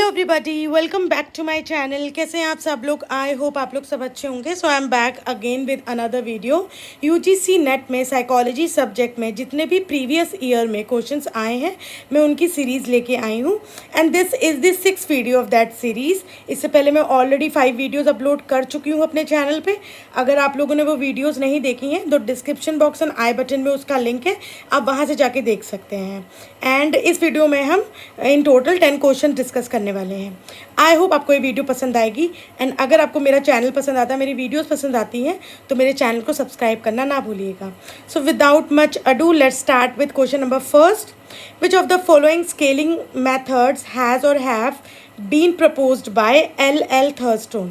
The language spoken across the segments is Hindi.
Everybody, welcome back to my channel. कैसे हैं आप सब लोग? आई होप आप लोग सब अच्छे होंगे। So I am back again with another video. UGC NET में साइकोलॉजी सब्जेक्ट में जितने भी प्रीवियस ईयर में क्वेश्चंस आए हैं, मैं उनकी सीरीज़ लेके आई हूँ। And this is the 6th video of that series. इससे पहले मैं ऑलरेडी 5 वीडियोज़ अपलोड कर चुकी हूँ अपने चैनल पर। अगर आप लोगों ने वो वीडियोज़ नहीं देखी हैं तो description box and I button में उसका लिंक है, आप वहाँ से जाके देख सकते हैं। एंड इस वीडियो में हम इन टोटल 10 क्वेश्चन डिस्कस करने वाले हैं। आई होप आपको ये वीडियो पसंद आएगी। एंड अगर आपको मेरा चैनल पसंद आता है, मेरी वीडियोस पसंद आती हैं, तो मेरे चैनल को सब्सक्राइब करना ना भूलिएगा। So without much adieu, let's start with question number first. Which of the following scaling methods has और have been proposed by L.L. Thurston?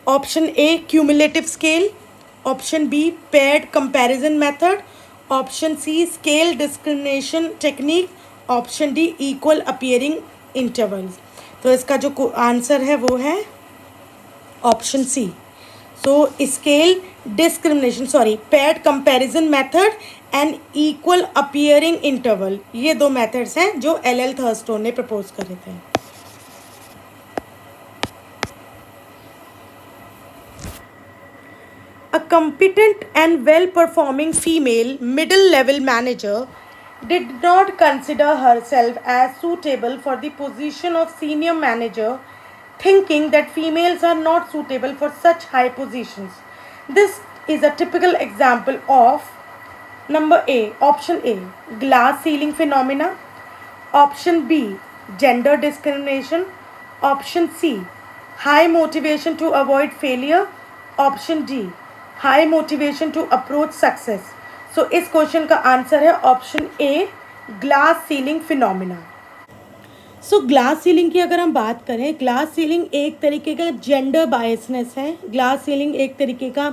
Option A cumulative scale, option B paired comparison method, option C scale discrimination technique, option D equal appearing intervals. तो इसका जो आंसर है वो है option C. So scale discrimination paired comparison method and equal appearing interval, ये दो मेथड्स हैं जो L.L. थर्स्टोन ने प्रपोज करे थे। A competent and well-performing female middle-level manager did not consider herself as suitable for the position of senior manager, thinking that females are not suitable for such high positions. This is a typical example of number A, option A, glass ceiling phenomena, option B, gender discrimination, option C, high motivation to avoid failure, option D, high motivation to approach success. So इस क्वेश्चन का आंसर है option A, glass ceiling phenomena. So glass ceiling की अगर हम बात करें, ग्लास सीलिंग एक तरीके का जेंडर बायसनेस है, ग्लास सीलिंग एक तरीके का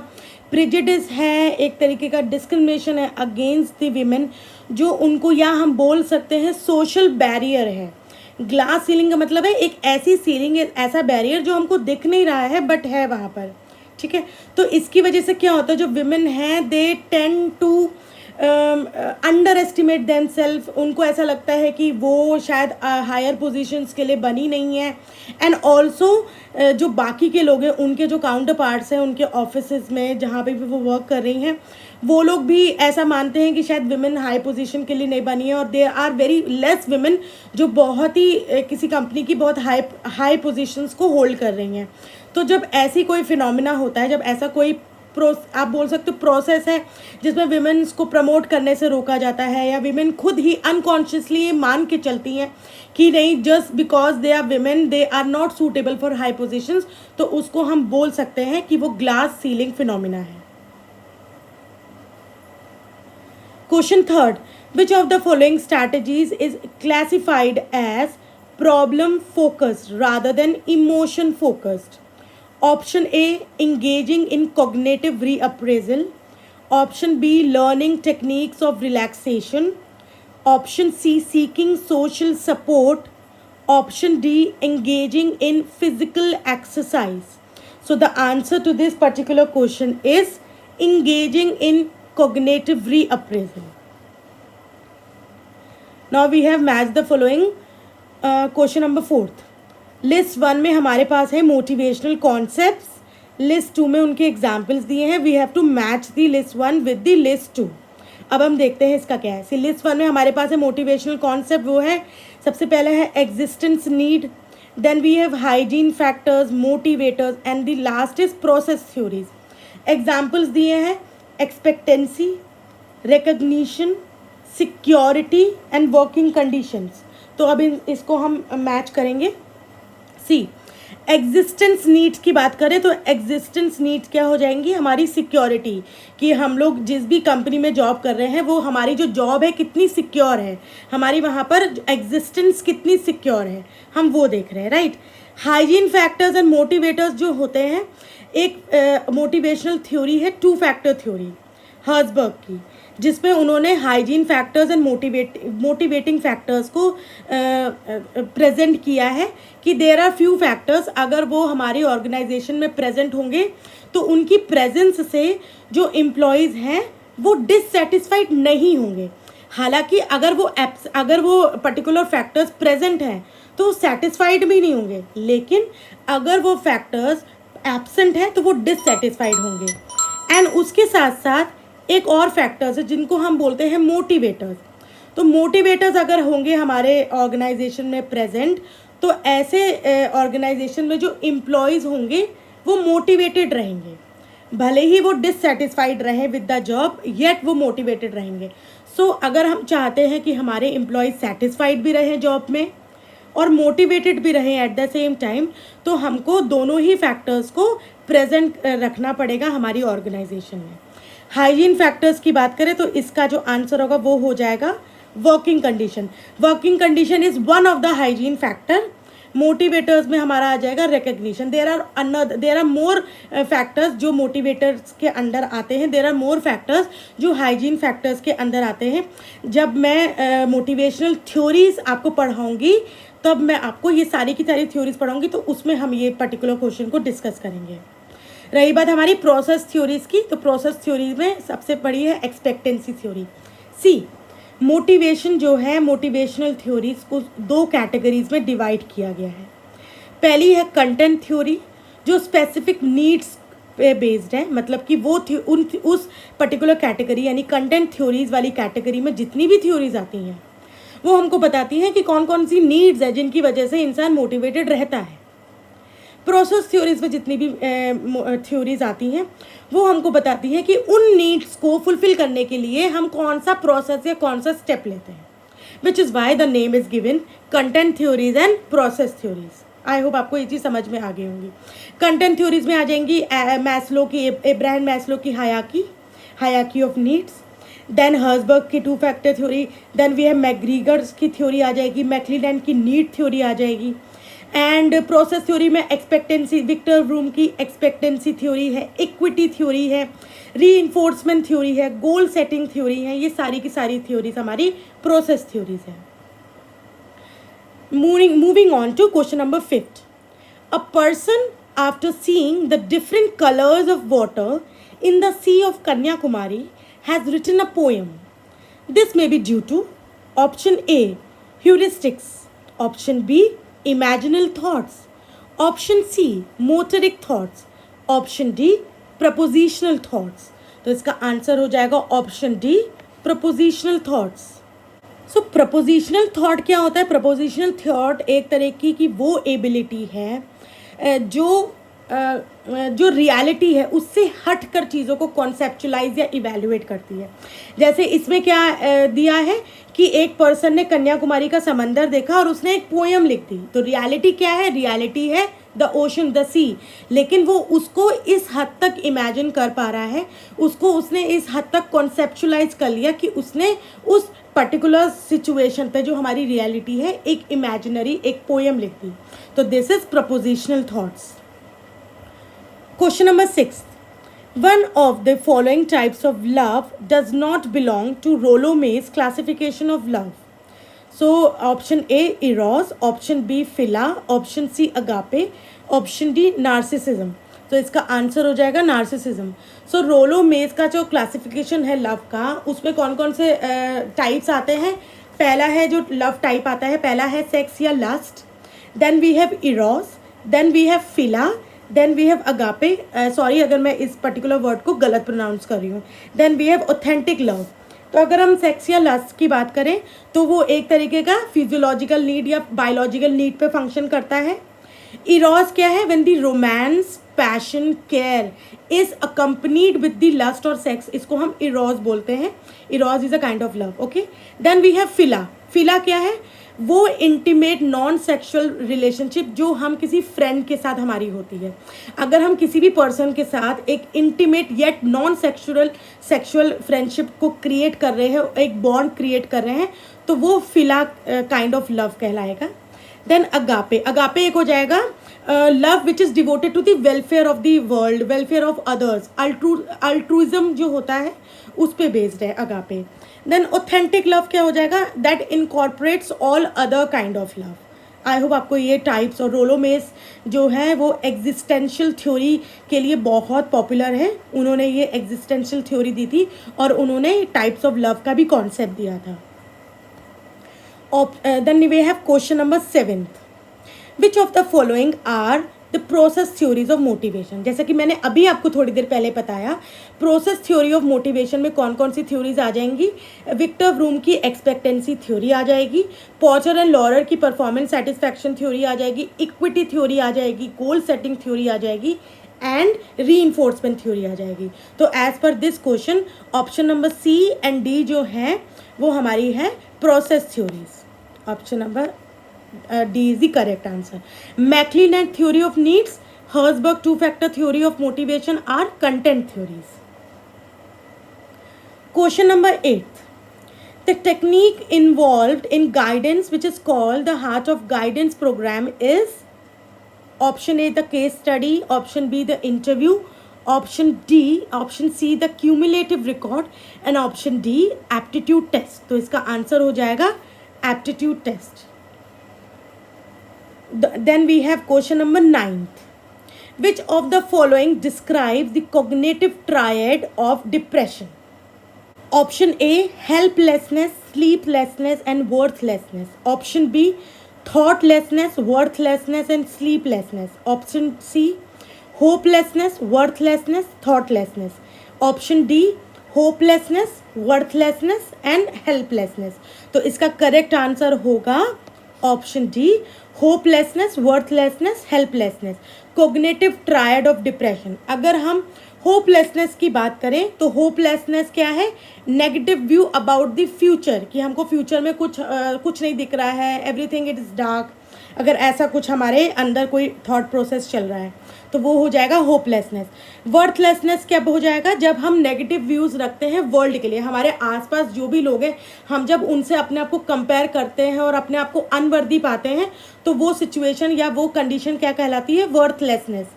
प्रिजुडिस है, एक तरीके का डिस्क्रिमिनेशन है अगेंस्ट द वीमेन, जो उनको या हम बोल सकते हैं सोशल बैरियर है। ग्लास सीलिंग का मतलब है एक ऐसी सीलिंग, ऐसा बैरियर जो हमको दिख नहीं रहा है बट है वहाँ पर, ठीक है। तो इसकी वजह से क्या होता है, जो विमेन हैं they tend to underestimate themself, उनको ऐसा लगता है कि वो शायद हायर पोजीशंस के लिए बनी नहीं है। एंड ऑल्सो जो बाकी के लोग हैं, उनके जो काउंटर पार्ट्स हैं उनके ऑफिस में जहाँ पे भी वो वर्क कर रही हैं, वो लोग भी ऐसा मानते हैं कि शायद विमेन हाई पोजीशन के लिए नहीं बनी है। और there are very less women जो बहुत ही किसी कंपनी की बहुत हाई पोजीशंस को होल्ड कर रही हैं। तो जब ऐसी कोई फिनोमिना होता है, जब ऐसा कोई आप बोल सकते हो प्रोसेस है जिसमें विमेन्स को प्रमोट करने से रोका जाता है, या विमेन खुद ही अनकॉन्शियसली ये मान के चलती हैं कि नहीं, just because they are women they are not suitable for high positions, तो उसको हम बोल सकते हैं कि वो ग्लास सीलिंग फिनोमिना है। Question third, which of the following strategies is classified as problem focused rather than emotion focused? Option A, engaging in cognitive reappraisal. Option B, learning techniques of relaxation. Option C, seeking social support. Option D, engaging in physical exercise. So the answer to this particular question is engaging in cognitive reappraisal. Now we have matched the following question number 4th. List 1 में हमारे पास है मोटिवेशनल कॉन्सेप्ट्स, लिस्ट 2 में उनके एग्जाम्पल्स दिए हैं। We have to match the list 1 with the list 2। अब हम देखते हैं इसका क्या है। लिस्ट 1 में हमारे पास है मोटिवेशनल कॉन्सेप्ट, वो है सबसे पहले है existence need, then we have hygiene factors, motivators, and the last is process theories. Examples दिए हैं expectancy, recognition, security and working conditions. तो अब इसको हम मैच करेंगे। सी, एग्जिस्टेंस नीड की बात करें तो एग्जिस्टेंस नीड क्या हो जाएंगी, हमारी सिक्योरिटी, कि हम लोग जिस भी कंपनी में जॉब कर रहे हैं वो हमारी जो जॉब है कितनी सिक्योर है, हमारी वहाँ पर एग्जिस्टेंस कितनी सिक्योर है, हम वो देख रहे हैं, right. Hygiene factors and motivators जो होते हैं, एक मोटिवेशनल थ्योरी है 2 फैक्टर थ्योरी हर्जबर्ग की, जिसमें उन्होंने hygiene factors and motivating factors को प्रेजेंट किया है कि देयर आर फ्यू फैक्टर्स, अगर वो हमारी ऑर्गेनाइजेशन में प्रेजेंट होंगे तो उनकी प्रेजेंस से जो एम्प्लॉयज़ हैं वो डिससेटिस्फाइड नहीं होंगे। हालांकि अगर वो पर्टिकुलर फैक्टर्स प्रेजेंट हैं तो सेटिस्फाइड भी नहीं होंगे, लेकिन अगर वो फैक्टर्स एब्सेंट है तो वो डिससेटिस्फाइड होंगे। एंड उसके साथ साथ एक और फैक्टर्स है जिनको हम बोलते हैं मोटिवेटर्स। तो मोटिवेटर्स अगर होंगे हमारे ऑर्गेनाइजेशन में प्रेजेंट, तो ऐसे ऑर्गेनाइजेशन में जो एम्प्लॉयज़ होंगे वो मोटिवेटेड रहेंगे, भले ही वो डिससेटिस्फाइड रहें विद द जॉब, येट वो मोटिवेटेड रहेंगे। सो अगर हम चाहते हैं कि हमारे एम्प्लॉयज़ सेटिस्फाइड भी रहें जॉब में और मोटिवेटेड भी रहें एट द सेम टाइम, तो हमको दोनों ही फैक्टर्स को प्रेजेंट रखना पड़ेगा हमारी ऑर्गेनाइजेशन में। हाइजीन फैक्टर्स की बात करें तो इसका जो आंसर होगा वो हो जाएगा working condition. Working condition is one of the hygiene factor. Motivators में हमारा आ जाएगा recognition. There are more factors जो मोटिवेटर्स के अंडर आते हैं, देर आर मोर फैक्टर्स जो हाइजीन फैक्टर्स के अंदर आते हैं। जब मैं मोटिवेशनल थ्योरीज आपको पढ़ाऊँगी तब मैं आपको ये सारी की सारी थ्योरीज पढ़ाऊँगी, तो उसमें हम ये पर्टिकुलर क्वेश्चन को डिस्कस करेंगे। रही बात हमारी प्रोसेस थ्योरीज की, तो प्रोसेस थ्योरीज में सबसे बड़ी है एक्सपेक्टेंसी थ्योरी। सी मोटिवेशन जो है, मोटिवेशनल थ्योरीज को दो कैटेगरीज में डिवाइड किया गया है। पहली है कंटेंट थ्योरी जो स्पेसिफिक नीड्स पे बेस्ड है, मतलब कि वो उस पर्टिकुलर कैटेगरी यानी कंटेंट थ्योरीज वाली कैटेगरी में जितनी भी थ्योरीज आती हैं वो हमको बताती हैं कि कौन कौन सी नीड्स है जिनकी वजह से इंसान मोटिवेटेड रहता है। प्रोसेस थ्योरीज में जितनी भी थ्योरीज आती हैं वो हमको बताती हैं कि उन नीड्स को फुलफिल करने के लिए हम कौन सा प्रोसेस या कौन सा स्टेप लेते हैं, which is why the name is given content theories and process theories. I hope आपको ये चीज़ समझ में आ गई होंगी। कंटेंट थ्योरीज में आ जाएंगी मैस्लो की, एब्राहम मैस्लो की hierarchy of needs, then Herzberg की two factor theory, then we have McGregor's की थ्योरी आ जाएगी, मैक्लीलैंड की नीड थ्योरी आ जाएगी। एंड प्रोसेस थ्योरी में एक्सपेक्टेंसी, विक्टर ब्रूम की एक्सपेक्टेंसी थ्योरी है, इक्विटी थ्योरी है, रीइंफोर्समेंट थ्योरी है, गोल सेटिंग थ्योरी है। ये सारी की सारी थ्योरीज हमारी प्रोसेस थ्योरीज है। Moving on to question number 5। A person after seeing the different colours of water in the sea of Kanyakumari has written a poem. This may be due to option A heuristics, option B imaginal thoughts, option C motoric thoughts, option D propositional thoughts। तो इसका आंसर हो जाएगा option D propositional thoughts। So propositional thought क्या होता है? प्रपोजिशनल थॉट एक तरह की वो एबिलिटी है जो रियलिटी है उससे हट कर चीज़ों को कॉन्सेप्चुलाइज या इवेल्युएट करती है। जैसे इसमें क्या दिया है कि एक पर्सन ने कन्याकुमारी का समंदर देखा और उसने एक पोएम लिख दी। तो रियलिटी क्या है? रियलिटी है द ओशन, द सी, लेकिन वो उसको इस हद तक इमेजिन कर पा रहा है, उसको उसने इस हद तक कॉन्सेप्चुलाइज कर लिया कि उसने उस पर्टिकुलर सिचुएशन पे जो हमारी रियलिटी है एक इमेजिनरी एक पोएम लिख दी। तो this is prepositional thoughts. Question number 6. One of the following types of love does not belong to Rollo May's classification of love. So option A eros, option B philia, option C agape, option D narcissism। तो इसका आंसर हो जाएगा नार्सिसिज्म। सो रोलो मेज का जो क्लासिफिकेशन है लव का, उसमें कौन कौन से टाइप्स आते हैं? पहला है जो लव टाइप आता है, पहला है सेक्स या lust, then we have eros, then we have philia, then we have agape, sorry अगर मैं इस पर्टिकुलर वर्ड को गलत प्रोनाउंस कर रही हूँ, then we have authentic love. तो अगर हम सेक्स या लस्ट की बात करें तो वो एक तरीके का फिजियोलॉजिकल नीड या बायोलॉजिकल नीड पे फंक्शन करता है। इरोस क्या है? When the romance, passion, care is accompanied with the lust और सेक्स, इसको हम इरोस बोलते हैं। Eros is a kind of love, okay. Then we have philia. Philia क्या है? वो इंटीमेट नॉन सेक्सुअल रिलेशनशिप जो हम किसी फ्रेंड के साथ हमारी होती है। अगर हम किसी भी पर्सन के साथ एक intimate yet non sexual friendship को क्रिएट कर रहे हैं, एक बॉन्ड क्रिएट कर रहे हैं, तो वो फिला काइंड ऑफ लव कहलाएगा। देन अगापे, अगापे एक हो जाएगा love which is devoted to the welfare of the world, welfare of others, altruism जो होता है उस पे बेस्ड है अगापे। देन ऑथेंटिक लव क्या हो जाएगा? That incorporates all other kind of love. I hope आपको ये टाइप्स, और रोलो मेस जो है वो एग्जिस्टेंशियल थ्योरी के लिए बहुत पॉपुलर है। उन्होंने ये एग्जिस्टेंशियल थ्योरी दी थी और उन्होंने टाइप्स ऑफ लव का भी कॉन्सेप्ट दिया था। Then we have question number 7। Which of the following are the process theories of motivation. जैसा कि मैंने अभी आपको थोड़ी देर पहले बताया, प्रोसेस थ्योरी ऑफ मोटिवेशन में कौन कौन सी थ्योरीज आ जाएंगी। विक्टर ब्रूम की एक्सपेक्टेंसी थ्योरी आ जाएगी, पॉचर एंड लॉरर की परफॉर्मेंस सेटिस्फैक्शन थ्योरी आ जाएगी, इक्विटी थ्योरी आ जाएगी, गोल सेटिंग थ्योरी आ जाएगी एंड रीइंफोर्समेंट थ्योरी आ जाएगी। तो as per this question option number C and D जो है वो हमारी है process theories. Option number D is the correct answer. MacLean theory of needs, Herzberg two-factor theory of motivation are content theories. Question number 8. The technique involved in guidance, which is called the heart of guidance program, is option A the case study, option B the interview, option C the cumulative record and option D aptitude test. तो इसका आंसर हो जाएगा aptitude test. Then we have question number 9. Which of the following describes the cognitive triad of depression? Option A helplessness, sleeplessness and worthlessness. Option B thoughtlessness, worthlessness and sleeplessness. Option C hopelessness, worthlessness, thoughtlessness. Option D hopelessness, worthlessness and helplessness. तो इसका करेक्ट आंसर होगा option D hopelessness, worthlessness, helplessness, cognitive triad of depression. अगर हम होपलेसनेस की बात करें तो होपलेसनेस क्या है, negative view about the future, कि हमको फ्यूचर में कुछ नहीं दिख रहा है, एवरीथिंग इट इज़ डार्क, अगर ऐसा कुछ हमारे अंदर कोई थॉट प्रोसेस चल रहा है तो वो हो जाएगा होपलेसनेस। वर्थलेसनेस क्या हो जाएगा, जब हम नेगेटिव व्यूज़ रखते हैं वर्ल्ड के लिए, हमारे आसपास जो भी लोग हैं हम जब उनसे अपने आप को कंपेयर करते हैं और अपने आप को अनवर्दी पाते हैं तो वो सिचुएशन या वो कंडीशन क्या कहलाती है, worthlessness.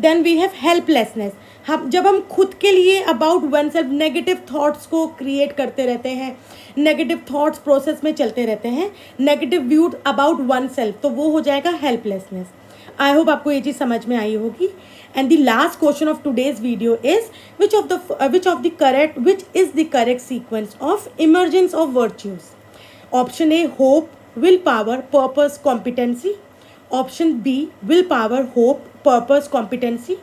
Then we have helplessness, जब हम खुद के लिए about oneself negative thoughts को क्रिएट करते रहते हैं, नेगेटिव थॉट्स प्रोसेस में चलते रहते हैं, negative view about one self, तो वो हो जाएगा हेल्पलेसनेस। आई होप आपको ये चीज़ समझ में आई होगी। And the last question of today's video is which is the correct sequence of emergence of virtues. Option A hope, will power, purpose, competency. Option B will power, hope, purpose, competency.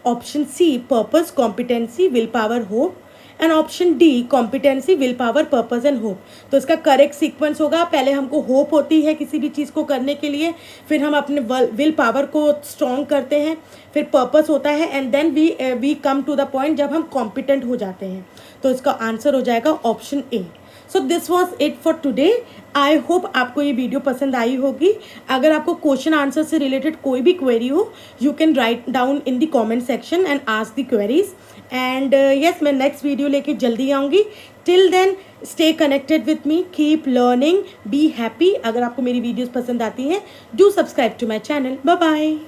Option C purpose, competency, will power, hope and option D competency, will power, purpose and hope. तो इसका करेक्ट सीक्वेंस होगा, पहले हमको होप होती है किसी भी चीज़ को करने के लिए, फिर हम अपने विल पावर को स्ट्रॉन्ग करते हैं, फिर पर्पस होता है and then we come to the point जब हम कॉम्पिटेंट हो जाते हैं। तो इसका आंसर हो जाएगा option A. So this was it for today. I hope आपको ये वीडियो पसंद आई होगी। अगर आपको क्वेश्चन आंसर से रिलेटेड कोई भी क्वेरी हो you can write down in the comment section and ask the queries. And yes, मैं नेक्स्ट वीडियो लेके जल्दी आऊँगी। Till then stay connected with me, keep learning, be happy. अगर आपको मेरी वीडियोज़ पसंद आती हैं do subscribe to my channel. Bye bye.